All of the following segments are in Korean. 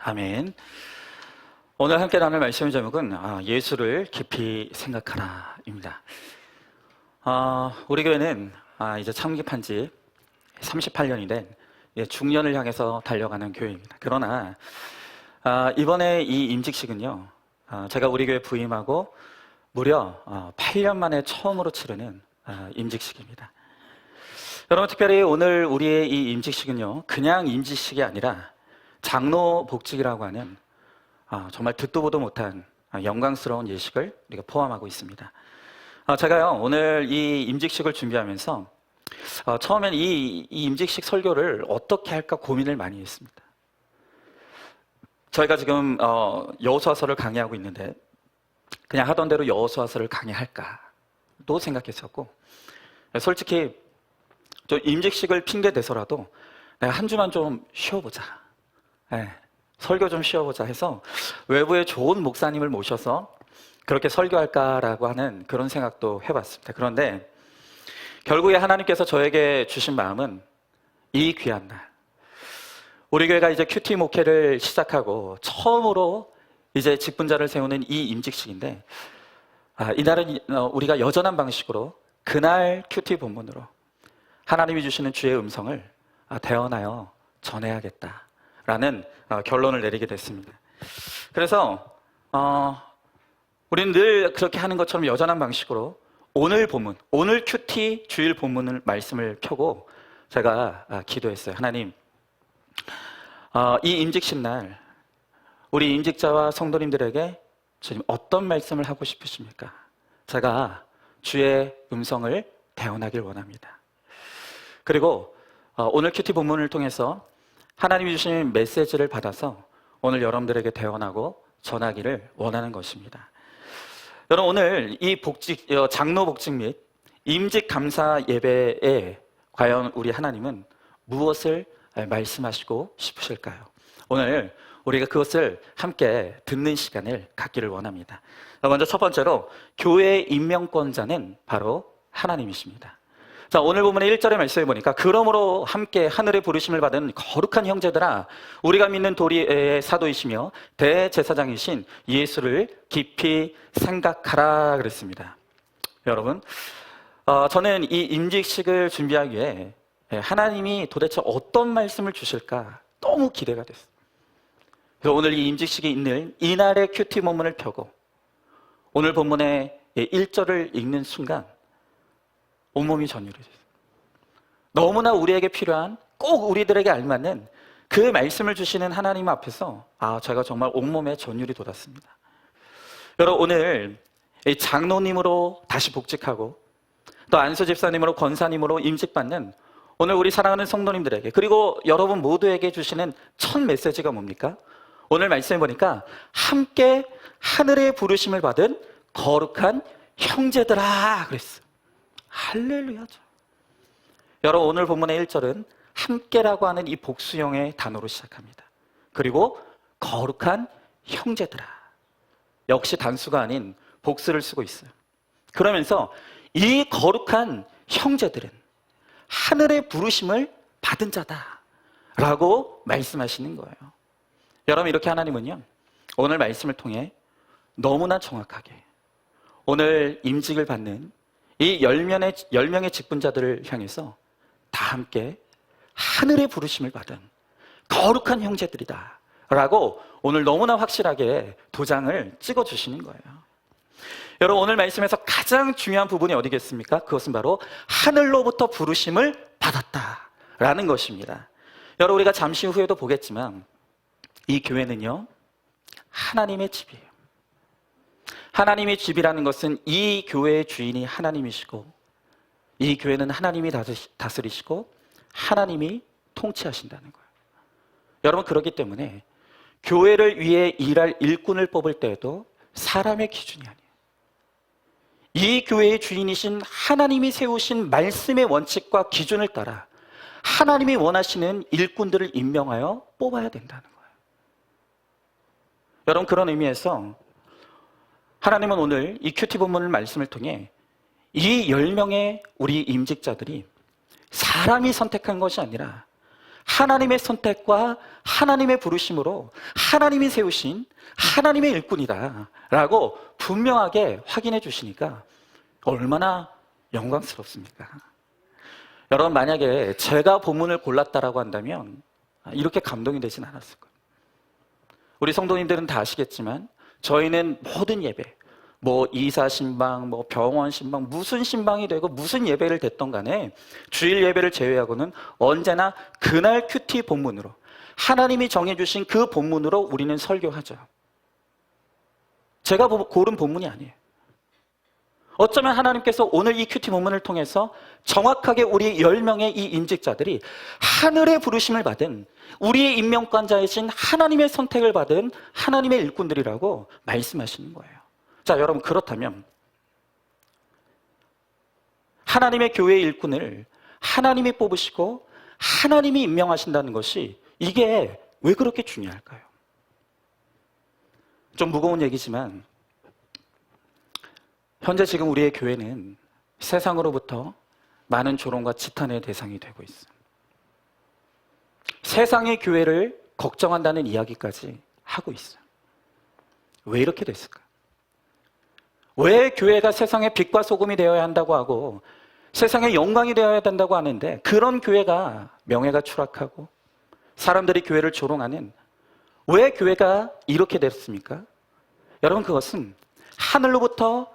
아멘. 오늘 함께 나눌 말씀의 제목은 예수를 깊이 생각하라입니다. 우리 교회는 이제 창립한 지 38년이 된 중년을 향해서 달려가는 교회입니다. 그러나 이번에 이 임직식은요, 제가 우리 교회 부임하고 무려 8년 만에 처음으로 치르는 임직식입니다. 여러분, 특별히 오늘 우리의 이 임직식은요, 그냥 임직식이 아니라 장로 복직이라고 하는 정말 듣도 보도 못한 영광스러운 예식을 우리가 포함하고 있습니다. 제가요, 오늘 이 임직식을 준비하면서 처음엔 이 임직식 설교를 어떻게 할까 고민을 많이 했습니다. 저희가 지금 여호수아서를 강의하고 있는데 그냥 하던 대로 여호수아서를 강의할까도 생각했었고, 솔직히 좀 임직식을 핑계 대서라도 내가 한 주만 좀 쉬어보자, 설교 좀 쉬어보자 해서 외부에 좋은 목사님을 모셔서 그렇게 설교할까라고 하는 그런 생각도 해봤습니다. 그런데 결국에 하나님께서 저에게 주신 마음은 이 귀한 날, 우리 교회가 이제 큐티 목회를 시작하고 처음으로 이제 직분자를 세우는 이 임직식인데, 이날은 우리가 여전한 방식으로 그날 큐티 본문으로 하나님이 주시는 주의 음성을 대언하여 전해야겠다라는 결론을 내리게 됐습니다. 그래서 우리는 늘 그렇게 하는 것처럼 여전한 방식으로 오늘 본문, 오늘 큐티 주일 본문을 말씀을 켜고 제가 기도했어요. 하나님, 이 임직식 날 우리 임직자와 성도님들에게 주님 어떤 말씀을 하고 싶으십니까? 제가 주의 음성을 대언하길 원합니다. 그리고 오늘 큐티 본문을 통해서 하나님이 주신 메시지를 받아서 오늘 여러분들에게 대언하고 전하기를 원하는 것입니다. 여러분, 오늘 이 장로 복직 및 임직 감사 예배에 과연 우리 하나님은 무엇을 말씀하시고 싶으실까요? 오늘 우리가 그것을 함께 듣는 시간을 갖기를 원합니다. 먼저 첫 번째로 교회의 임명권자는 바로 하나님이십니다. 자, 오늘 본문의 1절의 말씀에 보니까 그러므로 함께 하늘의 부르심을 받은 거룩한 형제들아, 우리가 믿는 도리의 사도이시며 대제사장이신 예수를 깊이 생각하라 그랬습니다. 여러분, 저는 이 임직식을 준비하기 위해 하나님이 도대체 어떤 말씀을 주실까 너무 기대가 됐어요. 그래서 오늘 이 임직식이 있는 이날의 큐티 본문을 펴고 오늘 본문의 1절을 읽는 순간 온몸이 전율이 됐어요. 너무나 우리에게 필요한, 꼭 우리들에게 알맞는 그 말씀을 주시는 하나님 앞에서 제가 정말 온몸에 전율이 돋았습니다. 여러분, 오늘 장로님으로 다시 복직하고 또 안수 집사님으로 권사님으로 임직받는 오늘 우리 사랑하는 성도님들에게, 그리고 여러분 모두에게 주시는 첫 메시지가 뭡니까? 오늘 말씀해 보니까 함께 하늘의 부르심을 받은 거룩한 형제들아 그랬어요. 할렐루야죠. 여러분, 오늘 본문의 1절은 함께라고 하는 이 복수형의 단어로 시작합니다. 그리고 거룩한 형제들아, 역시 단수가 아닌 복수를 쓰고 있어요. 그러면서 이 거룩한 형제들은 하늘의 부르심을 받은 자다라고 말씀하시는 거예요. 여러분, 이렇게 하나님은요, 오늘 말씀을 통해 너무나 정확하게 오늘 임직을 받는 이 10명의 직분자들을 향해서 다 함께 하늘의 부르심을 받은 거룩한 형제들이다 라고 오늘 너무나 확실하게 도장을 찍어주시는 거예요. 여러분, 오늘 말씀에서 가장 중요한 부분이 어디겠습니까? 그것은 바로 하늘로부터 부르심을 받았다라는 것입니다. 여러분, 우리가 잠시 후에도 보겠지만 이 교회는요, 하나님의 집이에요. 하나님의 집이라는 것은 이 교회의 주인이 하나님이시고 이 교회는 하나님이 다스리시고 하나님이 통치하신다는 거예요. 여러분, 그렇기 때문에 교회를 위해 일할 일꾼을 뽑을 때에도 사람의 기준이 아니에요. 이 교회의 주인이신 하나님이 세우신 말씀의 원칙과 기준을 따라 하나님이 원하시는 일꾼들을 임명하여 뽑아야 된다는 거예요. 여러분, 그런 의미에서 하나님은 오늘 이 큐티 본문을 말씀을 통해 이 10명의 우리 임직자들이 사람이 선택한 것이 아니라 하나님의 선택과 하나님의 부르심으로 하나님이 세우신 하나님의 일꾼이다 라고 분명하게 확인해 주시니까 얼마나 영광스럽습니까? 여러분, 만약에 제가 본문을 골랐다라고 한다면 이렇게 감동이 되진 않았을 거예요. 우리 성도님들은 다 아시겠지만 저희는 모든 예배, 뭐 이사 신방, 뭐 병원 신방, 무슨 신방이 되고 무슨 예배를 됐던 간에 주일 예배를 제외하고는 언제나 그날 큐티 본문으로, 하나님이 정해주신 그 본문으로 우리는 설교하죠. 제가 고른 본문이 아니에요. 어쩌면 하나님께서 오늘 이 큐티 본문을 통해서 정확하게 우리 10명의 이 임직자들이 하늘의 부르심을 받은, 우리의 임명관자이신 하나님의 선택을 받은 하나님의 일꾼들이라고 말씀하시는 거예요. 자, 여러분, 그렇다면 하나님의 교회의 일꾼을 하나님이 뽑으시고 하나님이 임명하신다는 것이 이게 왜 그렇게 중요할까요? 좀 무거운 얘기지만 현재 지금 우리의 교회는 세상으로부터 많은 조롱과 지탄의 대상이 되고 있어요. 세상의 교회를 걱정한다는 이야기까지 하고 있어요. 왜 이렇게 됐을까? 왜 교회가 세상의 빛과 소금이 되어야 한다고 하고 세상의 영광이 되어야 된다고 하는데 그런 교회가 명예가 추락하고 사람들이 교회를 조롱하는, 왜 교회가 이렇게 됐습니까? 여러분, 그것은 하늘로부터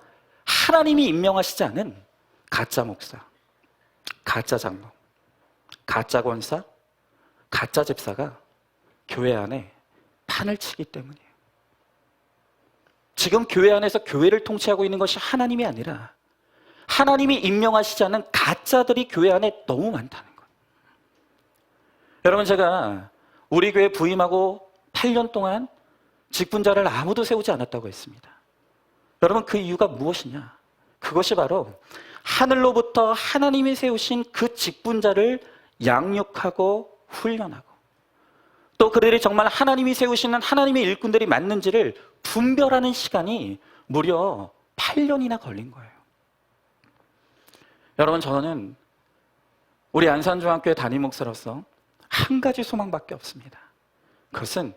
하나님이 임명하시지 않은 가짜 목사, 가짜 장로, 가짜 권사, 가짜 집사가 교회 안에 판을 치기 때문이에요. 지금 교회 안에서 교회를 통치하고 있는 것이 하나님이 아니라 하나님이 임명하시지 않은 가짜들이 교회 안에 너무 많다는 거예요. 여러분, 제가 우리 교회 부임하고 8년 동안 직분자를 아무도 세우지 않았다고 했습니다. 여러분, 그 이유가 무엇이냐? 그것이 바로 하늘로부터 하나님이 세우신 그 직분자를 양육하고 훈련하고 또 그들이 정말 하나님이 세우시는 하나님의 일꾼들이 맞는지를 분별하는 시간이 무려 8년이나 걸린 거예요. 여러분, 저는 우리 안산중학교의 담임 목사로서 한 가지 소망밖에 없습니다. 그것은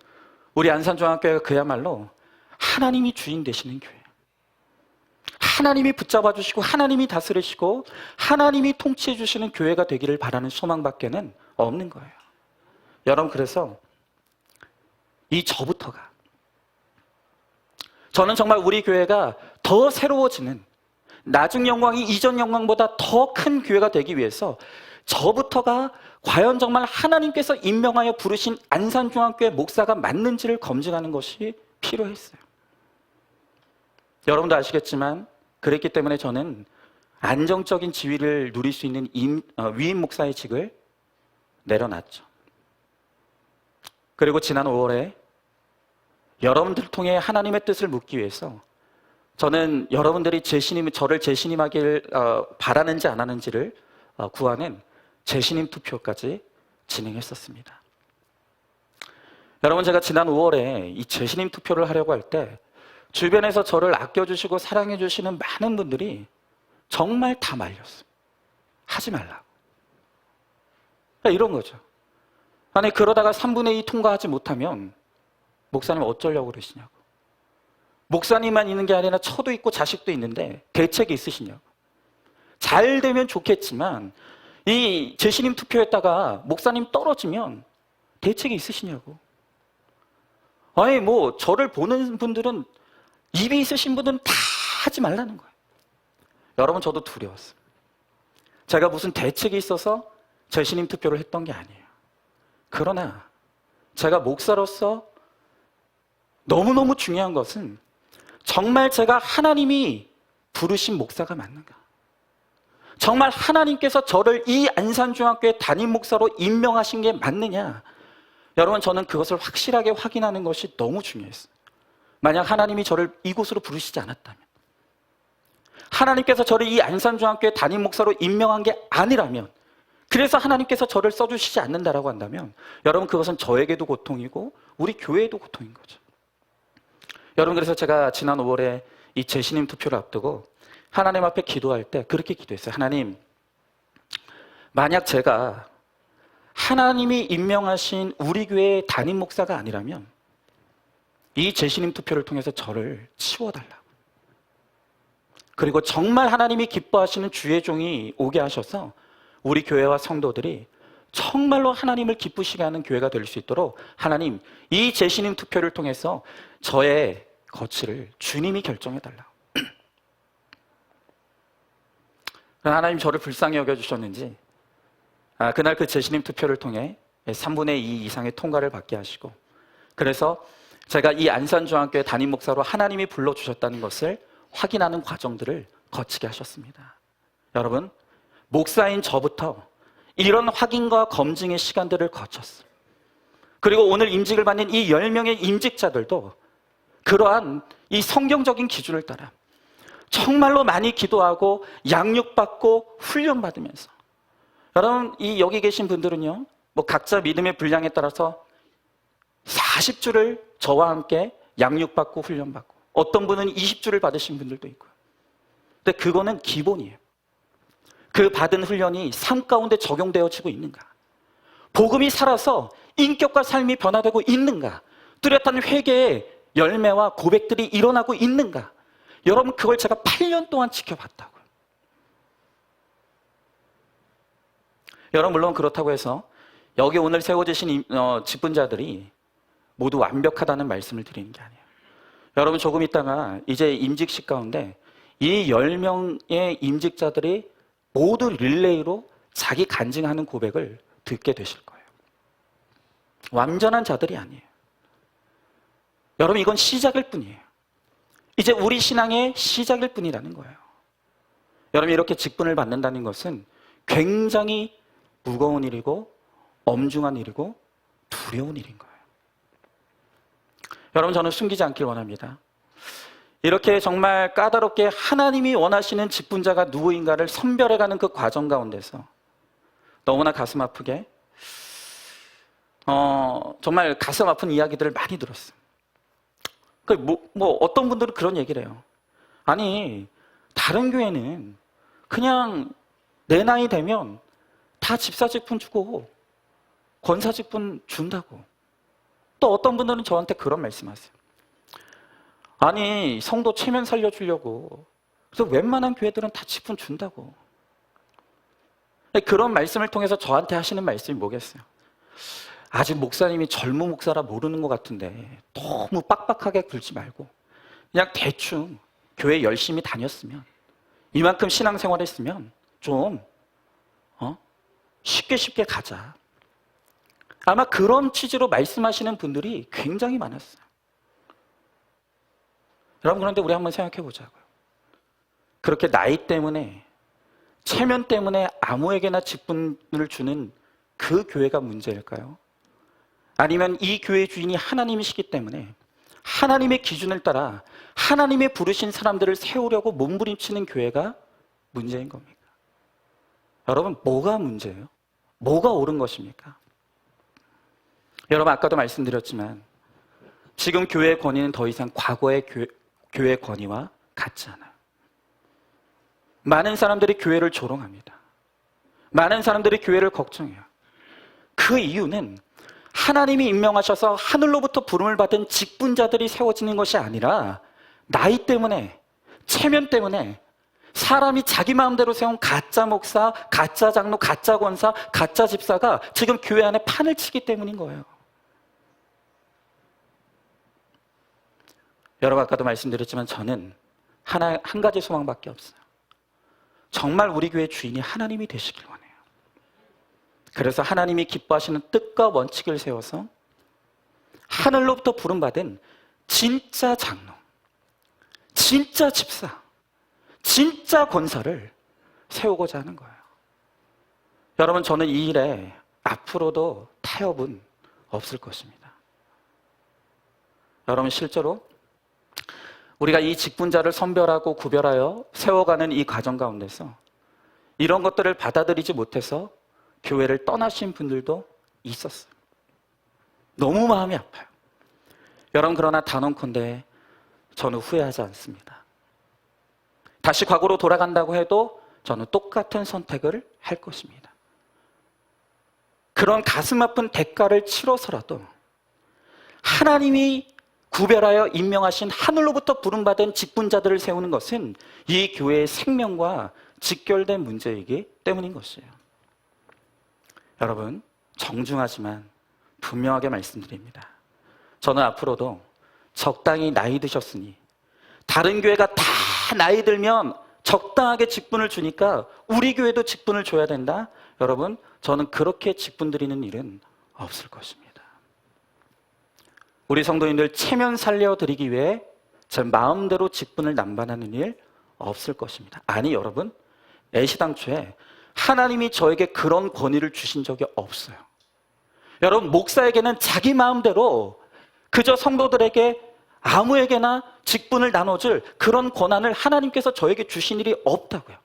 우리 안산중학교가 그야말로 하나님이 주인 되시는 교회, 하나님이 붙잡아 주시고 하나님이 다스리시고 하나님이 통치해 주시는 교회가 되기를 바라는 소망밖에는 없는 거예요. 여러분, 그래서 이 저부터가, 저는 정말 우리 교회가 더 새로워지는, 나중 영광이 이전 영광보다 더 큰 교회가 되기 위해서 저부터가 과연 정말 하나님께서 임명하여 부르신 안산중학교의 목사가 맞는지를 검증하는 것이 필요했어요. 여러분도 아시겠지만 그랬기 때문에 저는 안정적인 지위를 누릴 수 있는 위임 목사의 직을 내려놨죠. 그리고 지난 5월에 여러분들을 통해 하나님의 뜻을 묻기 위해서 저는 여러분들이 저를 재신임하길 바라는지 안 하는지를 구하는 재신임 투표까지 진행했었습니다. 여러분, 제가 지난 5월에 이 재신임 투표를 하려고 할 때 주변에서 저를 아껴주시고 사랑해주시는 많은 분들이 정말 다 말렸어요. 하지 말라고. 이런 거죠. 아니, 그러다가 3분의 2 통과하지 못하면 목사님 어쩌려고 그러시냐고. 목사님만 있는 게 아니라 처도 있고 자식도 있는데 대책이 있으시냐고. 잘 되면 좋겠지만 이 재신임 투표했다가 목사님 떨어지면 대책이 있으시냐고. 아니, 뭐 저를 보는 분들은, 입이 있으신 분들은 다 하지 말라는 거예요. 여러분, 저도 두려웠어요. 제가 무슨 대책이 있어서 재신임 투표를 했던 게 아니에요. 그러나 제가 목사로서 너무너무 중요한 것은 정말 제가 하나님이 부르신 목사가 맞는가? 정말 하나님께서 저를 이 안산중학교의 담임 목사로 임명하신 게 맞느냐? 여러분, 저는 그것을 확실하게 확인하는 것이 너무 중요했어요. 만약 하나님이 저를 이곳으로 부르시지 않았다면, 하나님께서 저를 이 안산중학교의 담임 목사로 임명한 게 아니라면, 그래서 하나님께서 저를 써주시지 않는다라고 한다면 여러분, 그것은 저에게도 고통이고 우리 교회에도 고통인 거죠. 여러분, 그래서 제가 지난 5월에 이 재신임 투표를 앞두고 하나님 앞에 기도할 때 그렇게 기도했어요. 하나님, 만약 제가 하나님이 임명하신 우리 교회의 담임 목사가 아니라면 이 재신임 투표를 통해서 저를 치워달라고. 그리고 정말 하나님이 기뻐하시는 주의 종이 오게 하셔서 우리 교회와 성도들이 정말로 하나님을 기쁘시게 하는 교회가 될 수 있도록 하나님, 이 재신임 투표를 통해서 저의 거취를 주님이 결정해달라고. 하나님 저를 불쌍히 여겨주셨는지 그날 그 재신임 투표를 통해 3분의 2 이상의 통과를 받게 하시고, 그래서 제가 이 안산중앙교회 담임 목사로 하나님이 불러주셨다는 것을 확인하는 과정들을 거치게 하셨습니다. 여러분, 목사인 저부터 이런 확인과 검증의 시간들을 거쳤어요. 그리고 오늘 임직을 받는 이 10명의 임직자들도 그러한 이 성경적인 기준을 따라 정말로 많이 기도하고 양육받고 훈련받으면서, 여러분, 이 여기 계신 분들은요, 뭐 각자 믿음의 분량에 따라서 40주를 저와 함께 양육받고 훈련받고, 어떤 분은 20주를 받으신 분들도 있고요. 근데 그거는 기본이에요. 그 받은 훈련이 삶 가운데 적용되어지고 있는가? 복음이 살아서 인격과 삶이 변화되고 있는가? 뚜렷한 회개의 열매와 고백들이 일어나고 있는가? 여러분, 그걸 제가 8년 동안 지켜봤다고요. 여러분, 물론 그렇다고 해서 여기 오늘 세워지신 직분자들이 모두 완벽하다는 말씀을 드리는 게 아니에요. 여러분, 조금 있다가 이제 임직식 가운데 이 10명의 임직자들이 모두 릴레이로 자기 간증하는 고백을 듣게 되실 거예요. 완전한 자들이 아니에요. 여러분, 이건 시작일 뿐이에요. 이제 우리 신앙의 시작일 뿐이라는 거예요. 여러분, 이렇게 직분을 받는다는 것은 굉장히 무거운 일이고 엄중한 일이고 두려운 일인 거예요. 여러분, 저는 숨기지 않길 원합니다. 이렇게 정말 까다롭게 하나님이 원하시는 직분자가 누구인가를 선별해가는 그 과정 가운데서 너무나 가슴 아프게 정말 가슴 아픈 이야기들을 많이 들었어요. 어떤 분들은 그런 얘기를 해요. 아니, 다른 교회는 그냥 내 나이 되면 다 집사 직분 주고 권사 직분 준다고. 또 어떤 분들은 저한테 그런 말씀하세요. 아니, 성도 체면 살려주려고 그래서 웬만한 교회들은 다 직분 준다고. 그런 말씀을 통해서 저한테 하시는 말씀이 뭐겠어요? 아직 목사님이 젊은 목사라 모르는 것 같은데 너무 빡빡하게 굴지 말고 그냥 대충 교회 열심히 다녔으면, 이만큼 신앙생활 했으면 좀 쉽게 가자. 아마 그런 취지로 말씀하시는 분들이 굉장히 많았어요. 여러분, 그런데 우리 한번 생각해 보자고요. 그렇게 나이 때문에, 체면 때문에 아무에게나 직분을 주는 그 교회가 문제일까요? 아니면 이 교회 주인이 하나님이시기 때문에 하나님의 기준을 따라 하나님의 부르신 사람들을 세우려고 몸부림치는 교회가 문제인 겁니까? 여러분, 뭐가 문제예요? 뭐가 옳은 것입니까? 여러분, 아까도 말씀드렸지만 지금 교회의 권위는 더 이상 과거의 교회의 권위와 같지 않아요. 많은 사람들이 교회를 조롱합니다. 많은 사람들이 교회를 걱정해요. 그 이유는 하나님이 임명하셔서 하늘로부터 부름을 받은 직분자들이 세워지는 것이 아니라 나이 때문에, 체면 때문에 사람이 자기 마음대로 세운 가짜 목사, 가짜 장로, 가짜 권사, 가짜 집사가 지금 교회 안에 판을 치기 때문인 거예요. 여러분, 아까도 말씀드렸지만 저는 한 가지 소망밖에 없어요. 정말 우리 교회 주인이 하나님이 되시길 원해요. 그래서 하나님이 기뻐하시는 뜻과 원칙을 세워서 하늘로부터 부름받은 진짜 장로, 진짜 집사, 진짜 권사를 세우고자 하는 거예요. 여러분, 저는 이 일에 앞으로도 타협은 없을 것입니다. 여러분, 실제로 우리가 이 직분자를 선별하고 구별하여 세워가는 이 과정 가운데서 이런 것들을 받아들이지 못해서 교회를 떠나신 분들도 있었어요. 너무 마음이 아파요. 여러분, 그러나 단언컨대 저는 후회하지 않습니다. 다시 과거로 돌아간다고 해도 저는 똑같은 선택을 할 것입니다. 그런 가슴 아픈 대가를 치러서라도 하나님이 구별하여 임명하신 하늘로부터 부름받은 직분자들을 세우는 것은 이 교회의 생명과 직결된 문제이기 때문인 것이에요. 여러분, 정중하지만 분명하게 말씀드립니다. 저는 앞으로도 적당히 나이 드셨으니, 다른 교회가 다 나이 들면 적당하게 직분을 주니까 우리 교회도 직분을 줘야 된다? 여러분, 저는 그렇게 직분 드리는 일은 없을 것입니다. 우리 성도님들 체면 살려드리기 위해 제 마음대로 직분을 남발하는 일 없을 것입니다. 아니, 여러분, 애시당초에 하나님이 저에게 그런 권위를 주신 적이 없어요. 여러분, 목사에게는 자기 마음대로 그저 성도들에게 아무에게나 직분을 나눠줄 그런 권한을 하나님께서 저에게 주신 일이 없다고요.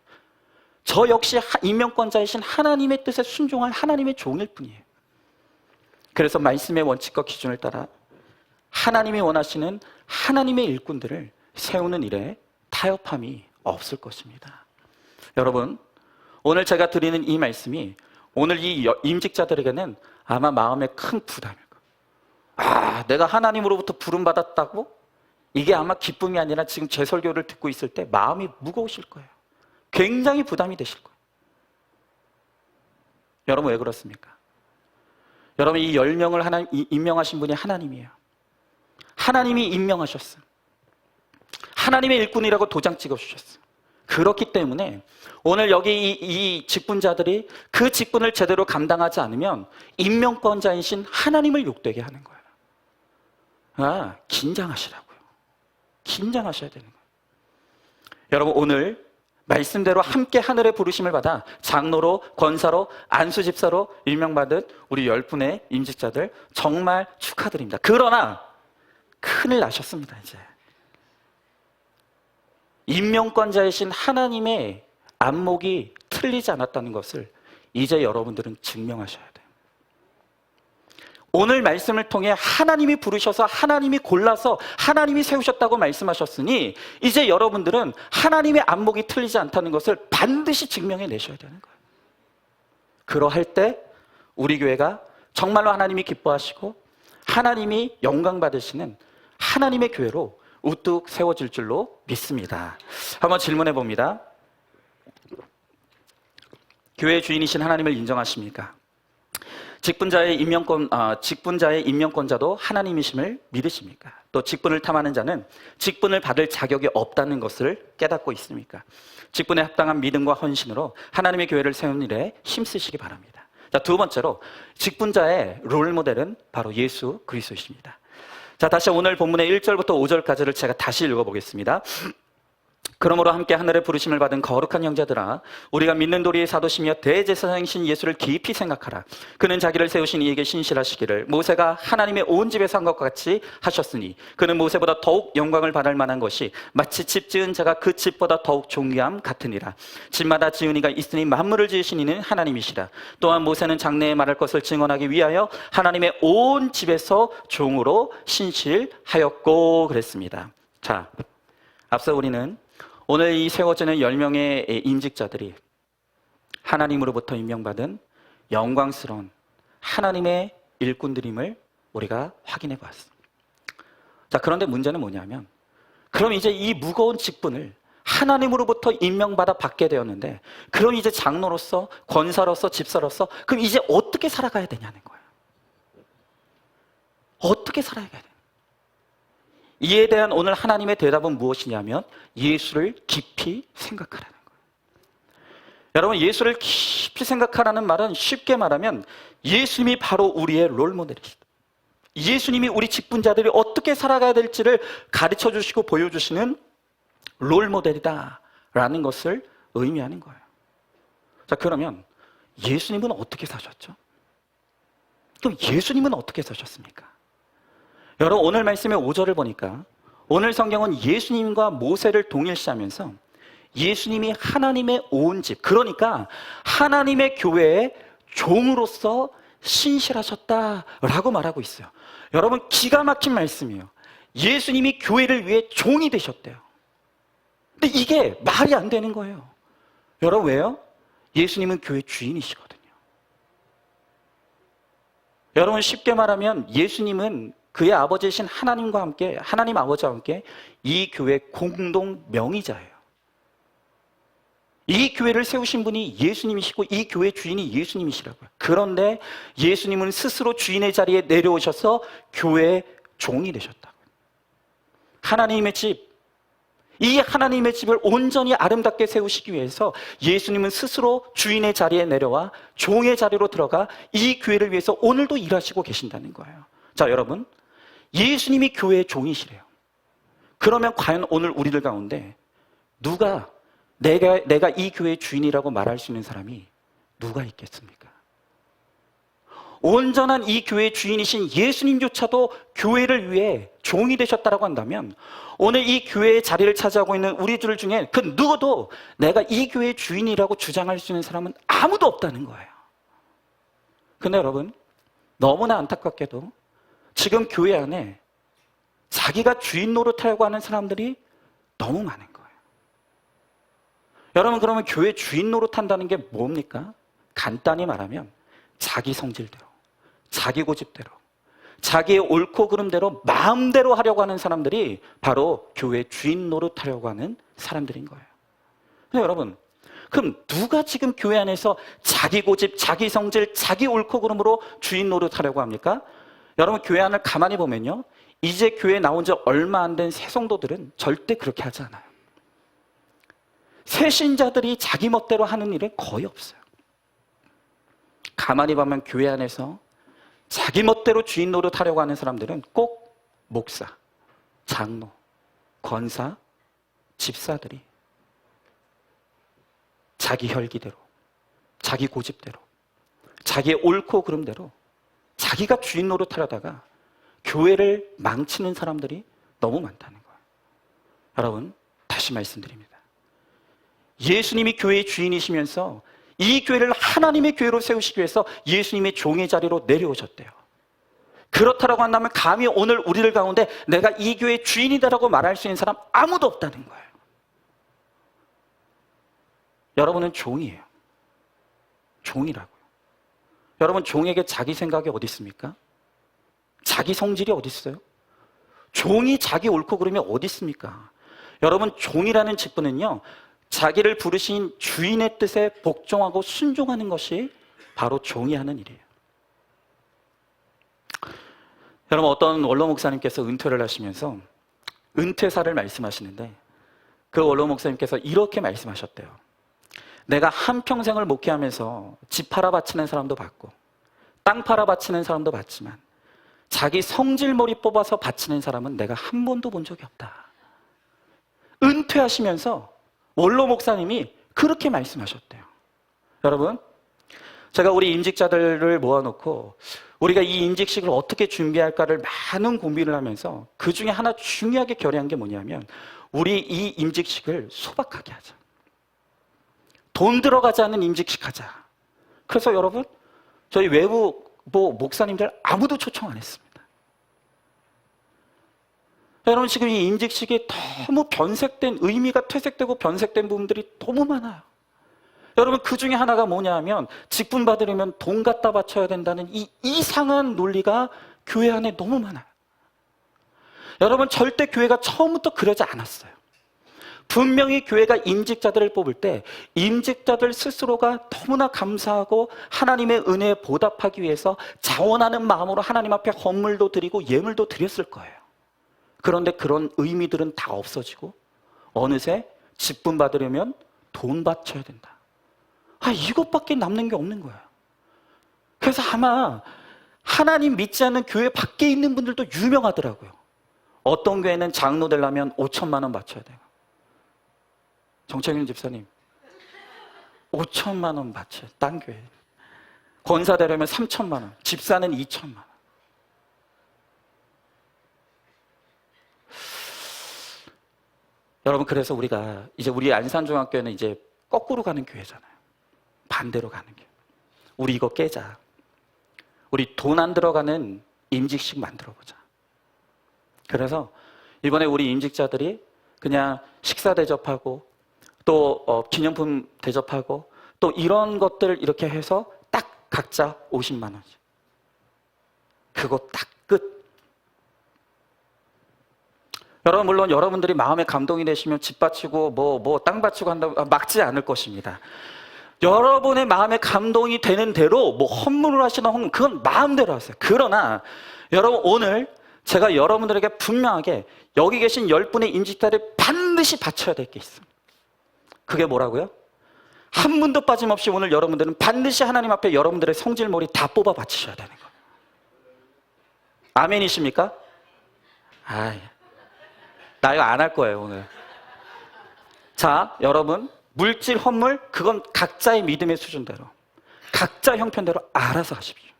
저 역시 임명권자이신 하나님의 뜻에 순종할 하나님의 종일 뿐이에요. 그래서 말씀의 원칙과 기준을 따라 하나님이 원하시는 하나님의 일꾼들을 세우는 일에 타협함이 없을 것입니다. 여러분, 오늘 제가 드리는 이 말씀이 오늘 이 임직자들에게는 아마 마음에 큰 부담일 거예요. 내가 하나님으로부터 부름받았다고? 이게 아마 기쁨이 아니라 지금 제 설교를 듣고 있을 때 마음이 무거우실 거예요. 굉장히 부담이 되실 거예요. 여러분, 왜 그렇습니까? 여러분, 이 10명을 임명하신 분이 하나님이에요. 하나님이 임명하셨어요. 하나님의 일꾼이라고 도장 찍어주셨어요. 그렇기 때문에 오늘 여기 이 직분자들이 그 직분을 제대로 감당하지 않으면 임명권자이신 하나님을 욕되게 하는 거예요. 긴장하시라고요. 긴장하셔야 되는 거예요. 여러분, 오늘 말씀대로 함께 하늘의 부르심을 받아 장로로, 권사로, 안수집사로 임명받은 우리 10분의 임직자들 정말 축하드립니다. 그러나 큰일 나셨습니다. 이제 임명권자이신 하나님의 안목이 틀리지 않았다는 것을 이제 여러분들은 증명하셔야 돼요. 오늘 말씀을 통해 하나님이 부르셔서 하나님이 골라서 하나님이 세우셨다고 말씀하셨으니 이제 여러분들은 하나님의 안목이 틀리지 않다는 것을 반드시 증명해 내셔야 되는 거예요. 그러할 때 우리 교회가 정말로 하나님이 기뻐하시고 하나님이 영광 받으시는 하나님의 교회로 우뚝 세워질 줄로 믿습니다. 한번 질문해 봅니다. 교회의 주인이신 하나님을 인정하십니까? 직분자의 임명권자도 하나님이심을 믿으십니까? 또 직분을 탐하는 자는 직분을 받을 자격이 없다는 것을 깨닫고 있습니까? 직분에 합당한 믿음과 헌신으로 하나님의 교회를 세우는 일에 힘쓰시기 바랍니다. 자, 두 번째로 직분자의 롤모델은 바로 예수 그리스도이십니다. 자, 다시 오늘 본문의 1절부터 5절까지를 제가 다시 읽어보겠습니다. 그러므로 함께 하늘의 부르심을 받은 거룩한 형제들아, 우리가 믿는 도리의 사도시며 대제사장이신 예수를 깊이 생각하라. 그는 자기를 세우신 이에게 신실하시기를 모세가 하나님의 온 집에서 한 것과 같이 하셨으니 그는 모세보다 더욱 영광을 받을 만한 것이 마치 집 지은 자가 그 집보다 더욱 존귀함 같으니라. 집마다 지은 이가 있으니 만물을 지으신 이는 하나님이시라. 또한 모세는 장래에 말할 것을 증언하기 위하여 하나님의 온 집에서 종으로 신실하였고 그랬습니다. 자, 앞서 우리는 오늘 이 세워지는 10명의 임직자들이 하나님으로부터 임명받은 영광스러운 하나님의 일꾼들임을 우리가 확인해 보았습니다. 자, 그런데 문제는 뭐냐면 그럼 이제 이 무거운 직분을 하나님으로부터 임명받아 받게 되었는데 그럼 이제 장로로서, 권사로서, 집사로서 그럼 이제 어떻게 살아가야 되냐는 거예요. 어떻게 살아가야 돼요? 이에 대한 오늘 하나님의 대답은 무엇이냐면 예수를 깊이 생각하라는 거예요. 여러분, 예수를 깊이 생각하라는 말은 쉽게 말하면 예수님이 바로 우리의 롤모델이시다. 예수님이 우리 직분자들이 어떻게 살아가야 될지를 가르쳐 주시고 보여주시는 롤모델이다라는 것을 의미하는 거예요. 자, 그러면 예수님은 어떻게 사셨죠? 그럼 예수님은 어떻게 사셨습니까? 여러분, 오늘 말씀의 5절을 보니까 오늘 성경은 예수님과 모세를 동일시하면서 예수님이 하나님의 온 집, 그러니까 하나님의 교회의 종으로서 신실하셨다라고 말하고 있어요. 여러분, 기가 막힌 말씀이에요. 예수님이 교회를 위해 종이 되셨대요. 근데 이게 말이 안 되는 거예요. 여러분, 왜요? 예수님은 교회 주인이시거든요. 여러분 쉽게 말하면 예수님은 그의 아버지이신 하나님과 함께, 하나님 아버지와 함께 이 교회 공동 명의자예요. 이 교회를 세우신 분이 예수님이시고 이 교회 주인이 예수님이시라고요. 그런데 예수님은 스스로 주인의 자리에 내려오셔서 교회의 종이 되셨다고요. 하나님의 집, 이 하나님의 집을 온전히 아름답게 세우시기 위해서 예수님은 스스로 주인의 자리에 내려와 종의 자리로 들어가 이 교회를 위해서 오늘도 일하시고 계신다는 거예요. 자, 여러분, 예수님이 교회의 종이시래요. 그러면 과연 오늘 우리들 가운데 누가 내가 이 교회의 주인이라고 말할 수 있는 사람이 누가 있겠습니까? 온전한 이 교회의 주인이신 예수님조차도 교회를 위해 종이 되셨다고 한다면 오늘 이 교회의 자리를 차지하고 있는 우리들 중에 그 누구도 내가 이 교회의 주인이라고 주장할 수 있는 사람은 아무도 없다는 거예요. 근데 여러분, 너무나 안타깝게도 지금 교회 안에 자기가 주인 노릇하려고 하는 사람들이 너무 많은 거예요. 여러분, 그러면 교회 주인 노릇한다는 게 뭡니까? 간단히 말하면 자기 성질대로, 자기 고집대로, 자기의 옳고 그름대로 마음대로 하려고 하는 사람들이 바로 교회 주인 노릇하려고 하는 사람들인 거예요. 근데 여러분, 그럼 누가 지금 교회 안에서 자기 고집, 자기 성질, 자기 옳고 그름으로 주인 노릇하려고 합니까? 여러분, 교회 안을 가만히 보면요, 이제 교회에 나온 지 얼마 안 된 새 성도들은 절대 그렇게 하지 않아요. 새 신자들이 자기 멋대로 하는 일은 거의 없어요. 가만히 보면 교회 안에서 자기 멋대로 주인 노릇하려고 하는 사람들은 꼭 목사, 장로, 권사, 집사들이 자기 혈기대로, 자기 고집대로, 자기의 옳고 그름대로 자기가 주인 노릇하려다가 교회를 망치는 사람들이 너무 많다는 거예요. 여러분, 다시 말씀드립니다. 예수님이 교회의 주인이시면서 이 교회를 하나님의 교회로 세우시기 위해서 예수님의 종의 자리로 내려오셨대요. 그렇다라고 한다면 감히 오늘 우리들 가운데 내가 이 교회의 주인이다라고 말할 수 있는 사람 아무도 없다는 거예요. 여러분은 종이에요. 종이라고요. 여러분, 종에게 자기 생각이 어디 있습니까? 자기 성질이 어디 있어요? 종이 자기 옳고 그름이 어디 있습니까? 여러분, 종이라는 직분은요, 자기를 부르신 주인의 뜻에 복종하고 순종하는 것이 바로 종이 하는 일이에요. 여러분, 어떤 원로 목사님께서 은퇴를 하시면서 은퇴사를 말씀하시는데 그 원로 목사님께서 이렇게 말씀하셨대요. 내가 한평생을 목회하면서 집 팔아 바치는 사람도 봤고 땅 팔아 바치는 사람도 봤지만 자기 성질머리 뽑아서 바치는 사람은 내가 한 번도 본 적이 없다. 은퇴하시면서 원로 목사님이 그렇게 말씀하셨대요. 여러분, 제가 우리 임직자들을 모아놓고 우리가 이 임직식을 어떻게 준비할까를 많은 고민을 하면서 그 중에 하나 중요하게 결의한 게 뭐냐면 우리 이 임직식을 소박하게 하자. 돈 들어가지 않는 임직식 하자. 그래서 여러분, 저희 외부 목사님들 아무도 초청 안 했습니다. 여러분, 지금 이 임직식이 너무 변색된, 의미가 퇴색되고 변색된 부분들이 너무 많아요. 여러분, 그 중에 하나가 뭐냐 하면 직분 받으려면 돈 갖다 바쳐야 된다는 이 이상한 논리가 교회 안에 너무 많아요. 여러분, 절대 교회가 처음부터 그러지 않았어요. 분명히 교회가 임직자들을 뽑을 때 임직자들 스스로가 너무나 감사하고 하나님의 은혜에 보답하기 위해서 자원하는 마음으로 하나님 앞에 헌물도 드리고 예물도 드렸을 거예요. 그런데 그런 의미들은 다 없어지고 어느새 직분 받으려면 돈 바쳐야 된다. 이것밖에 남는 게 없는 거예요. 그래서 아마 하나님 믿지 않는 교회 밖에 있는 분들도 유명하더라고요. 어떤 교회는 장로 되려면 5천만 원 바쳐야 돼요. 정창윤 집사님 5천만 원 바쳐요. 딴 교회. 권사 되려면 3천만 원, 집사는 2천만 원. 여러분, 그래서 우리가 이제 우리 안산중학교는 이제 거꾸로 가는 교회잖아요. 반대로 가는 교회. 우리 이거 깨자. 우리 돈 안 들어가는 임직식 만들어보자. 그래서 이번에 우리 임직자들이 그냥 식사 대접하고 또 기념품 대접하고 또 이런 것들 이렇게 해서 딱 각자 50만 원씩. 그거 딱 끝. 여러분, 물론 여러분들이 마음에 감동이 되시면 집 바치고 땅 바치고 한다고 막지 않을 것입니다. 여러분의 마음에 감동이 되는 대로 헌물을 하시는 헌물, 그건 마음대로 하세요. 그러나 여러분, 오늘 제가 여러분들에게 분명하게 여기 계신 10분의 임직자를 반드시 바쳐야 될 게 있습니다. 그게 뭐라고요? 한 분도 빠짐없이 오늘 여러분들은 반드시 하나님 앞에 여러분들의 성질머리 다 뽑아 바치셔야 되는 거예요. 아멘이십니까? 나 이거 안 할 거예요, 오늘. 자, 여러분, 물질, 헌물, 그건 각자의 믿음의 수준대로, 각자 형편대로 알아서 하십시오.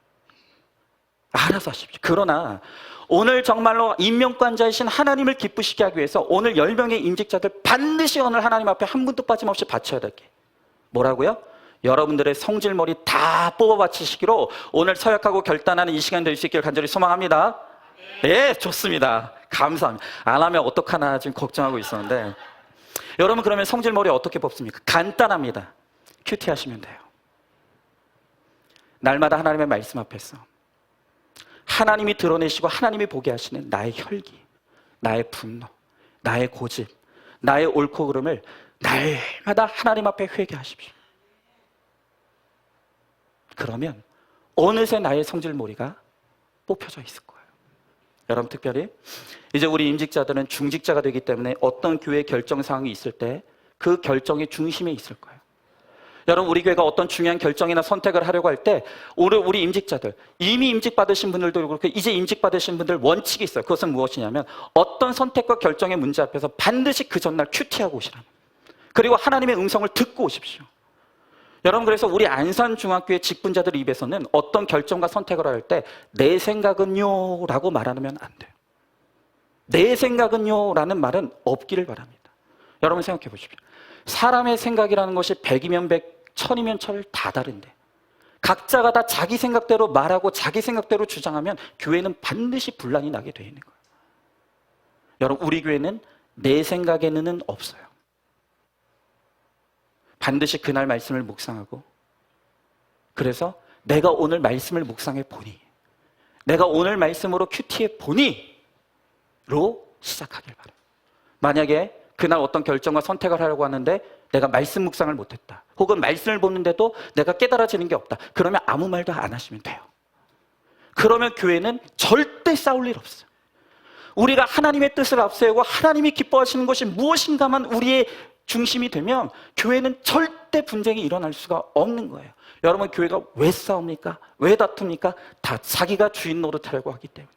알아서 하십시오. 그러나 오늘 정말로 임명관자이신 하나님을 기쁘시게 하기 위해서 오늘 10명의 임직자들 반드시 오늘 하나님 앞에 한 분도 빠짐없이 바쳐야 될 게 뭐라고요? 여러분들의 성질머리 다 뽑아 바치시기로 오늘 서약하고 결단하는 이 시간 될 수 있기를 간절히 소망합니다. 예, 좋습니다. 감사합니다. 안 하면 어떡하나 지금 걱정하고 있었는데, 여러분, 그러면 성질머리 어떻게 뽑습니까? 간단합니다. 큐티 하시면 돼요. 날마다 하나님의 말씀 앞에서 하나님이 드러내시고 하나님이 보게 하시는 나의 혈기, 나의 분노, 나의 고집, 나의 옳고 그름을 날마다 하나님 앞에 회개하십시오. 그러면 어느새 나의 성질머리가 뽑혀져 있을 거예요. 여러분, 특별히 이제 우리 임직자들은 중직자가 되기 때문에 어떤 교회 결정사항이 있을 때 그 결정의 중심에 있을 거예요. 여러분, 우리 교회가 어떤 중요한 결정이나 선택을 하려고 할 때 오늘 우리 임직자들, 이미 임직 받으신 분들도 그렇고 이제 임직 받으신 분들 원칙이 있어요. 그것은 무엇이냐면 어떤 선택과 결정의 문제 앞에서 반드시 그 전날 큐티하고 오시라는, 그리고 하나님의 음성을 듣고 오십시오. 여러분, 그래서 우리 안산중학교의 직분자들 입에서는 어떤 결정과 선택을 할 때 내 생각은요 라고 말하면 안 돼요. 내 생각은요 라는 말은 없기를 바랍니다. 여러분, 생각해 보십시오. 사람의 생각이라는 것이 100이면 100, 1000이면 1000 다 다른데 각자가 다 자기 생각대로 말하고 자기 생각대로 주장하면 교회는 반드시 분란이 나게 되어 있는 거예요. 여러분, 우리 교회는 내 생각에는 없어요. 반드시 그날 말씀을 묵상하고, 그래서 내가 오늘 말씀을 묵상해 보니, 내가 오늘 말씀으로 큐티해 보니 로 시작하길 바라요. 만약에 그날 어떤 결정과 선택을 하려고 하는데 내가 말씀 묵상을 못했다, 혹은 말씀을 보는데도 내가 깨달아지는 게 없다, 그러면 아무 말도 안 하시면 돼요. 그러면 교회는 절대 싸울 일 없어요. 우리가 하나님의 뜻을 앞세우고 하나님이 기뻐하시는 것이 무엇인가만 우리의 중심이 되면 교회는 절대 분쟁이 일어날 수가 없는 거예요. 여러분, 교회가 왜 싸웁니까? 왜 다툽니까? 다 자기가 주인 노릇하려고 하기 때문에.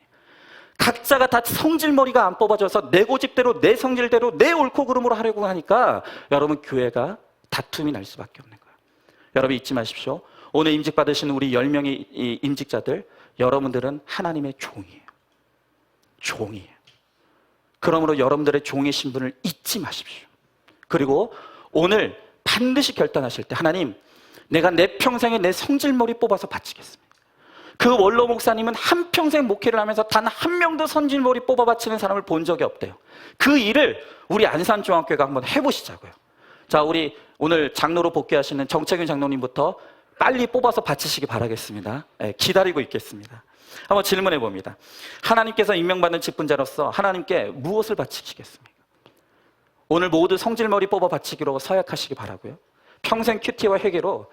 각자가 다 성질머리가 안 뽑아져서 내 고집대로, 내 성질대로, 내 옳고 그름으로 하려고 하니까 여러분, 교회가 다툼이 날 수밖에 없는 거예요. 여러분, 잊지 마십시오. 오늘 임직 받으시는 우리 10명의 이 임직자들, 여러분들은 하나님의 종이에요. 종이에요. 그러므로 여러분들의 종의 신분을 잊지 마십시오. 그리고 오늘 반드시 결단하실 때, 하나님, 내가 내 평생에 내 성질머리 뽑아서 바치겠습니다. 그 원로 목사님은 한평생 목회를 하면서 단 한 명도 성질머리 뽑아 바치는 사람을 본 적이 없대요. 그 일을 우리 안산중학교가 한번 해보시자고요. 자, 우리 오늘 장로로 복귀하시는 정채균 장로님부터 빨리 뽑아서 바치시기 바라겠습니다. 네, 기다리고 있겠습니다. 한번 질문해 봅니다. 하나님께서 임명받는 직분자로서 하나님께 무엇을 바치시겠습니까? 오늘 모두 성질머리 뽑아 바치기로 서약하시기 바라고요. 평생 큐티와 회개로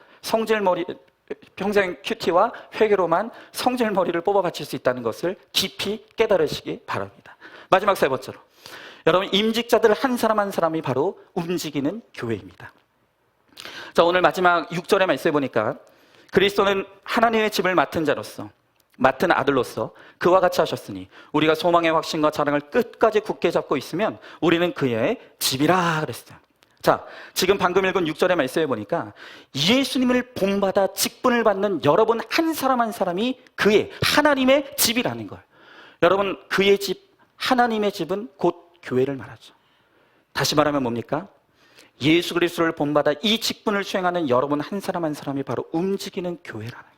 평생 큐티와 회개로만 성질머리를 뽑아 바칠 수 있다는 것을 깊이 깨달으시기 바랍니다. 마지막 세 번째로, 여러분, 임직자들 한 사람 한 사람이 바로 움직이는 교회입니다. 자, 오늘 마지막 6절의 말씀에 보니까 그리스도는 하나님의 집을 맡은 자로서, 맡은 아들로서 그와 같이 하셨으니 우리가 소망의 확신과 자랑을 끝까지 굳게 잡고 있으면 우리는 그의 집이라 그랬어요. 자, 지금 방금 읽은 6절의 말씀에 보니까 예수님을 본받아 직분을 받는 여러분 한 사람 한 사람이 그의 하나님의 집이라는 거예요. 여러분, 그의 집, 하나님의 집은 곧 교회를 말하죠. 다시 말하면 뭡니까? 예수 그리스도를 본받아 이 직분을 수행하는 여러분 한 사람 한 사람이 바로 움직이는 교회라는 거예요.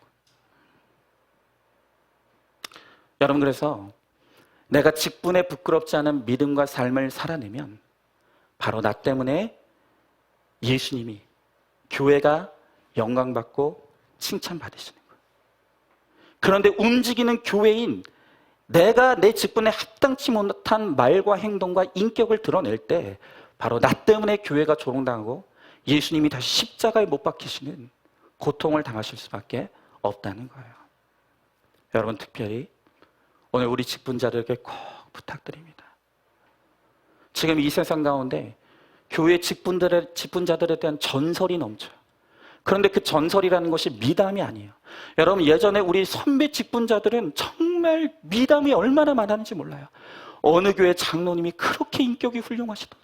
여러분, 그래서 내가 직분에 부끄럽지 않은 믿음과 삶을 살아내면 바로 나 때문에 예수님이, 교회가 영광받고 칭찬받으시는 거예요. 그런데 움직이는 교회인 내가 내 직분에 합당치 못한 말과 행동과 인격을 드러낼 때 바로 나 때문에 교회가 조롱당하고 예수님이 다시 십자가에 못 박히시는 고통을 당하실 수밖에 없다는 거예요. 여러분, 특별히 오늘 우리 직분자들에게 꼭 부탁드립니다. 지금 이 세상 가운데 교회 직분자들에 대한 전설이 넘쳐요. 그런데 그 전설이라는 것이 미담이 아니에요. 여러분, 예전에 우리 선배 직분자들은 정말 미담이 얼마나 많았는지 몰라요. 어느 교회 장로님이 그렇게 인격이 훌륭하시더라.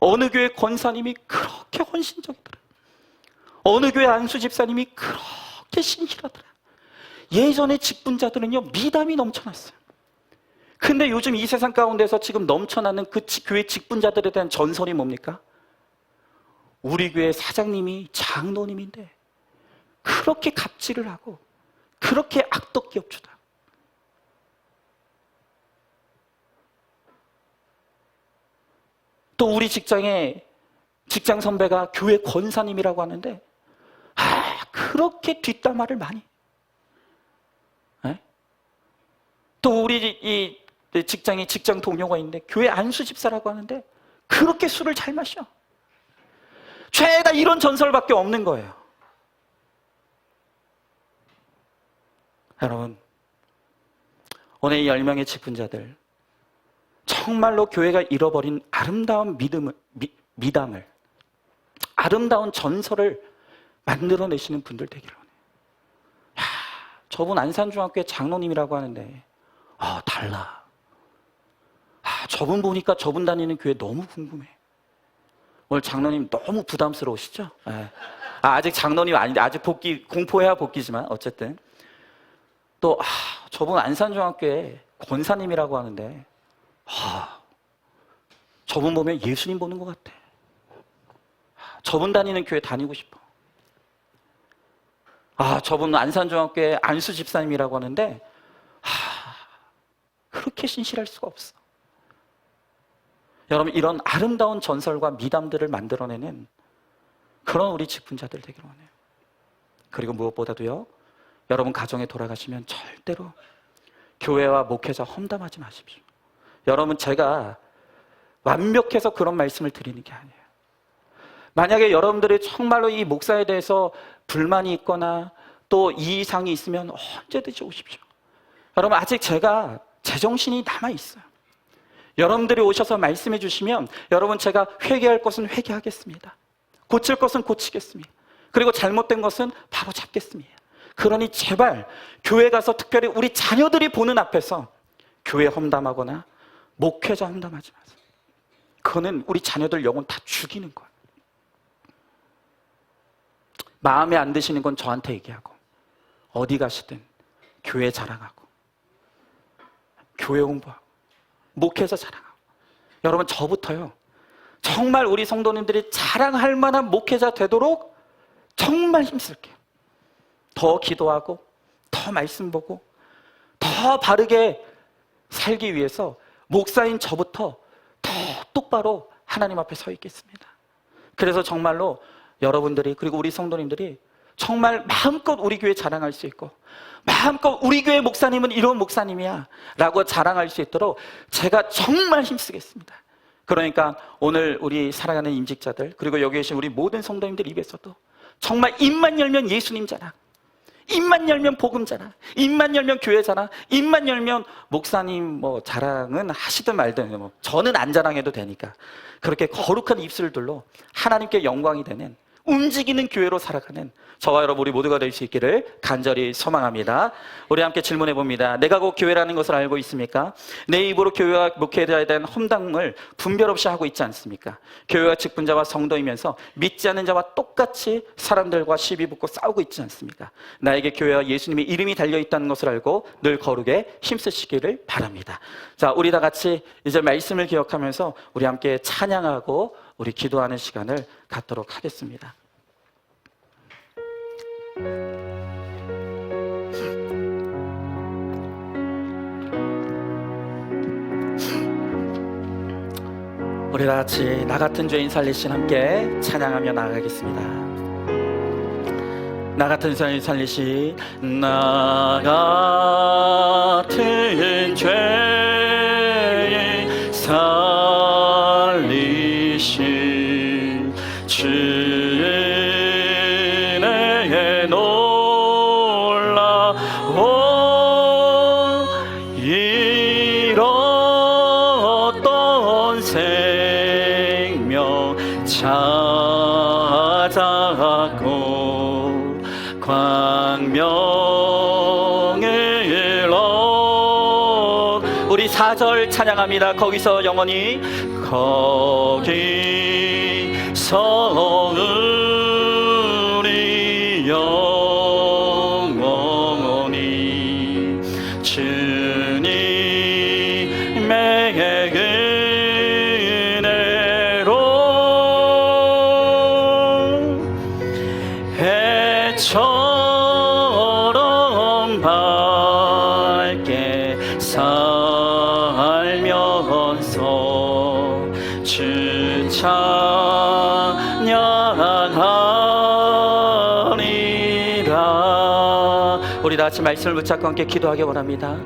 어느 교회 권사님이 그렇게 헌신적이더라. 어느 교회 안수 집사님이 그렇게 신실하더라. 예전에 직분자들은요, 미담이 넘쳐났어요. 근데 요즘 이 세상 가운데서 지금 넘쳐나는 그 교회 직분자들에 대한 전설이 뭡니까? 우리 교회 사장님이 장로님인데 그렇게 갑질을 하고 그렇게 악덕 기업주다. 또 우리 직장에 직장 선배가 교회 권사님이라고 하는데 그렇게 뒷담화를 많이. 네? 또 우리 이 직장에 직장 동료가 있는데 교회 안수 집사라고 하는데 그렇게 술을 잘 마셔. 죄다 이런 전설밖에 없는 거예요. 여러분, 오늘 이 10명의 직분자들, 정말로 교회가 잃어버린 아름다운 미담을, 아름다운 전설을 만들어내시는 분들 되기를 원해요. 저분 안산중학교의 장로님이라고 하는데 달라. 저분 보니까 저분 다니는 교회 너무 궁금해. 오늘 장로님 너무 부담스러우시죠? 아직 장로님 아닌데 아직 공포해야 복귀지만 어쨌든 또 저분 안산중학교에 권사님이라고 하는데 저분 보면 예수님 보는 것 같아. 저분 다니는 교회 다니고 싶어. 저분 안산중학교에 안수 집사님이라고 하는데 그렇게 신실할 수가 없어. 여러분, 이런 아름다운 전설과 미담들을 만들어내는 그런 우리 직분자들 되기를 원해요. 그리고 무엇보다도요, 여러분 가정에 돌아가시면 절대로 교회와 목회자 험담하지 마십시오. 여러분, 제가 완벽해서 그런 말씀을 드리는 게 아니에요. 만약에 여러분들이 정말로 이 목사에 대해서 불만이 있거나 또 이의사항이 있으면 언제든지 오십시오. 여러분, 아직 제가 제정신이 남아있어요. 여러분들이 오셔서 말씀해 주시면 여러분, 제가 회개할 것은 회개하겠습니다. 고칠 것은 고치겠습니다. 그리고 잘못된 것은 바로 잡겠습니다. 그러니 제발 교회 가서 특별히 우리 자녀들이 보는 앞에서 교회 험담하거나 목회자 험담하지 마세요. 그거는 우리 자녀들 영혼 다 죽이는 거예요. 마음에 안 드시는 건 저한테 얘기하고 어디 가시든 교회 자랑하고 교회 홍보하고 목회자 자랑하고. 여러분, 저부터요, 정말 우리 성도님들이 자랑할 만한 목회자 되도록 정말 힘쓸게요. 더 기도하고 더 말씀 보고 더 바르게 살기 위해서 목사인 저부터 더 똑바로 하나님 앞에 서 있겠습니다. 그래서 정말로 여러분들이, 그리고 우리 성도님들이 정말 마음껏 우리 교회 자랑할 수 있고 마음껏 우리 교회 목사님은 이런 목사님이야 라고 자랑할 수 있도록 제가 정말 힘쓰겠습니다. 그러니까 오늘 우리 사랑하는 임직자들, 그리고 여기 계신 우리 모든 성도님들 입에서도 정말 입만 열면 예수님 자랑, 입만 열면 복음 자랑, 입만 열면 교회 자랑, 입만 열면 목사님 자랑은 하시든 말든 저는 안 자랑해도 되니까 그렇게 거룩한 입술들로 하나님께 영광이 되는 움직이는 교회로 살아가는 저와 여러분 우리 모두가 될 수 있기를 간절히 소망합니다. 우리 함께 질문해 봅니다. 내가 곧 교회라는 것을 알고 있습니까? 내 입으로 교회와 목회자에 대한 험담을 분별 없이 하고 있지 않습니까? 교회와 직분자와 성도이면서 믿지 않는 자와 똑같이 사람들과 시비 붙고 싸우고 있지 않습니까? 나에게 교회와 예수님의 이름이 달려있다는 것을 알고 늘 거룩에 힘쓰시기를 바랍니다. 자, 우리 다 같이 이제 말씀을 기억하면서 우리 함께 찬양하고 우리 기도하는 시간을 갖도록 하겠습니다. 우리 다 같이 나 같은 죄인 살리신 함께 찬양하며 나아가겠습니다. 나 같은 사람을 살리시 나 같은 죄인 살리신 주의 놀라운 잃었던 생명 찾았고 광명을 얻 우리 4절 찬양합니다. 거기서 영원히 거기서 우리 영원히 주님의 은혜로 해처럼 밝게 살면서 주 찬양하리라. 우리 다 같이 말씀을 붙잡고 함께 기도하기 원합니다.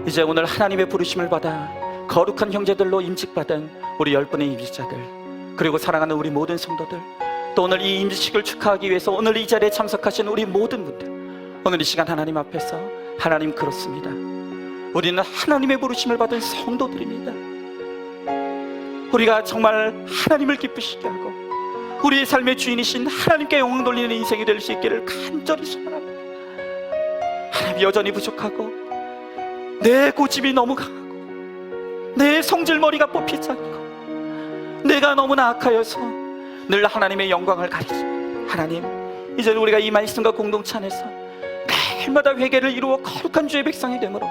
이제 오늘 하나님의 부르심을 받아 거룩한 형제들로 임직받은 우리 10분의 임직자들, 그리고 사랑하는 우리 모든 성도들, 또 오늘 이 임직식을 축하하기 위해서 오늘 이 자리에 참석하신 우리 모든 분들, 오늘 이 시간 하나님 앞에서 하나님 그렇습니다. 우리는 하나님의 부르심을 받은 성도들입니다. 우리가 정말 하나님을 기쁘시게 하고 우리의 삶의 주인이신 하나님께 영광 돌리는 인생이 될 수 있기를 간절히 소원합니다. 하나님, 여전히 부족하고 내 고집이 너무 강하고 내 성질머리가 뽑히지 않고 내가 너무나 악하여서 늘 하나님의 영광을 가리십니다. 하나님, 이제 우리가 이 말씀과 공동체 안에서 날마다 회개를 이루어 거룩한 주의 백성이 되므로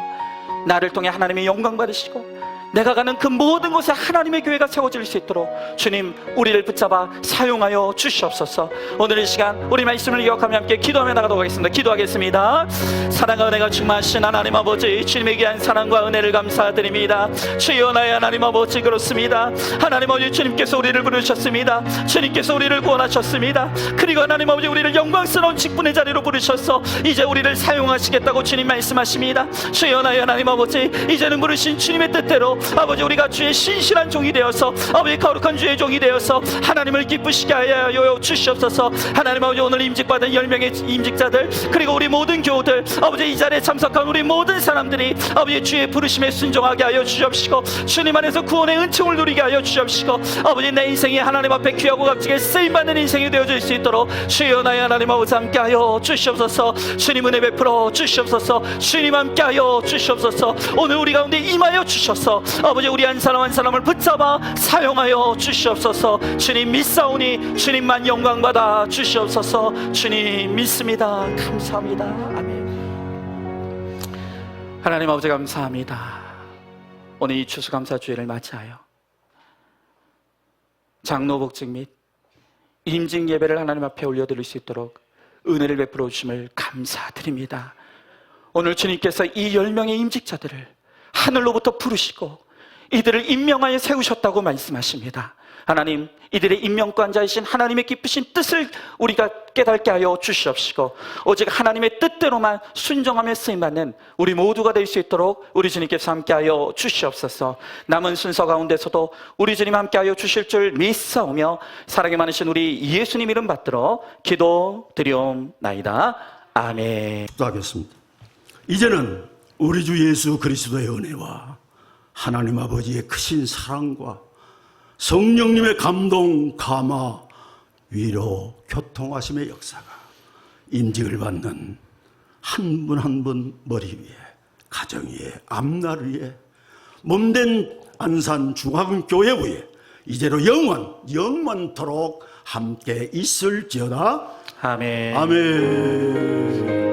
나를 통해 하나님의 영광 받으시고 내가 가는 그 모든 곳에 하나님의 교회가 세워질 수 있도록 주님, 우리를 붙잡아 사용하여 주시옵소서. 오늘 이 시간 우리 말씀을 기억하며 함께 기도하며 나가도록 하겠습니다. 기도하겠습니다. 사랑과 은혜가 충만하신 하나님 아버지, 주님의 귀한 사랑과 은혜를 감사드립니다. 주여, 나의 하나님 아버지, 그렇습니다. 하나님 아버지, 주님께서 우리를 부르셨습니다. 주님께서 우리를 구원하셨습니다. 그리고 하나님 아버지, 우리를 영광스러운 직분의 자리로 부르셔서 이제 우리를 사용하시겠다고 주님 말씀하십니다. 주여, 나의 하나님 아버지, 이제는 부르신 주님의 뜻대로 아버지, 우리가 주의 신실한 종이 되어서 아버지, 거룩한 주의 종이 되어서 하나님을 기쁘시게 하여 주시옵소서. 하나님 아버지, 오늘 임직받은 10명의 임직자들, 그리고 우리 모든 교우들, 아버지, 이 자리에 참석한 우리 모든 사람들이 아버지, 주의 부르심에 순종하게 하여 주시옵시고 주님 안에서 구원의 은총을 누리게 하여 주시옵시고 아버지, 내 인생이 하나님 앞에 귀하고 값지게 쓰임받는 인생이 되어질 수 있도록 주여, 나의 하나님 아버지, 함께 하여 주시옵소서. 주님 은혜 베풀어 주시옵소서. 주님 함께 하여 주시옵소서. 오늘 우리 가운데 임하여 주셔서 아버지, 우리 한 사람 한 사람을 붙잡아 사용하여 주시옵소서. 주님 믿사오니 주님만 영광받아 주시옵소서. 주님 믿습니다. 감사합니다. 아멘. 하나님 아버지, 감사합니다. 오늘 이 추수감사주일을 맞이하여 장로복직 및 임직 예배를 하나님 앞에 올려드릴 수 있도록 은혜를 베풀어 주심을 감사드립니다. 오늘 주님께서 이 10명의 임직자들을 하늘로부터 부르시고 이들을 임명하여 세우셨다고 말씀하십니다. 하나님, 이들의 임명권자이신 하나님의 기쁘신 뜻을 우리가 깨닫게 하여 주시옵시고 오직 하나님의 뜻대로만 순종하며 쓰임받는 우리 모두가 될 수 있도록 우리 주님께서 함께하여 주시옵소서. 남은 순서 가운데서도 우리 주님 함께하여 주실 줄 믿사오며 사랑이 많으신 우리 예수님 이름 받들어 기도드리옵나이다. 아멘. 기도하겠습니다. 이제는 우리 주 예수 그리스도의 은혜와 하나님 아버지의 크신 사랑과 성령님의 감동, 감화, 위로, 교통하심의 역사가 임직을 받는 한 분 한 분 머리 위에, 가정 위에, 앞날 위에, 몸된 안산 중화군교회 위에 이제로 영원토록 함께 있을지어다. 아멘. 아멘.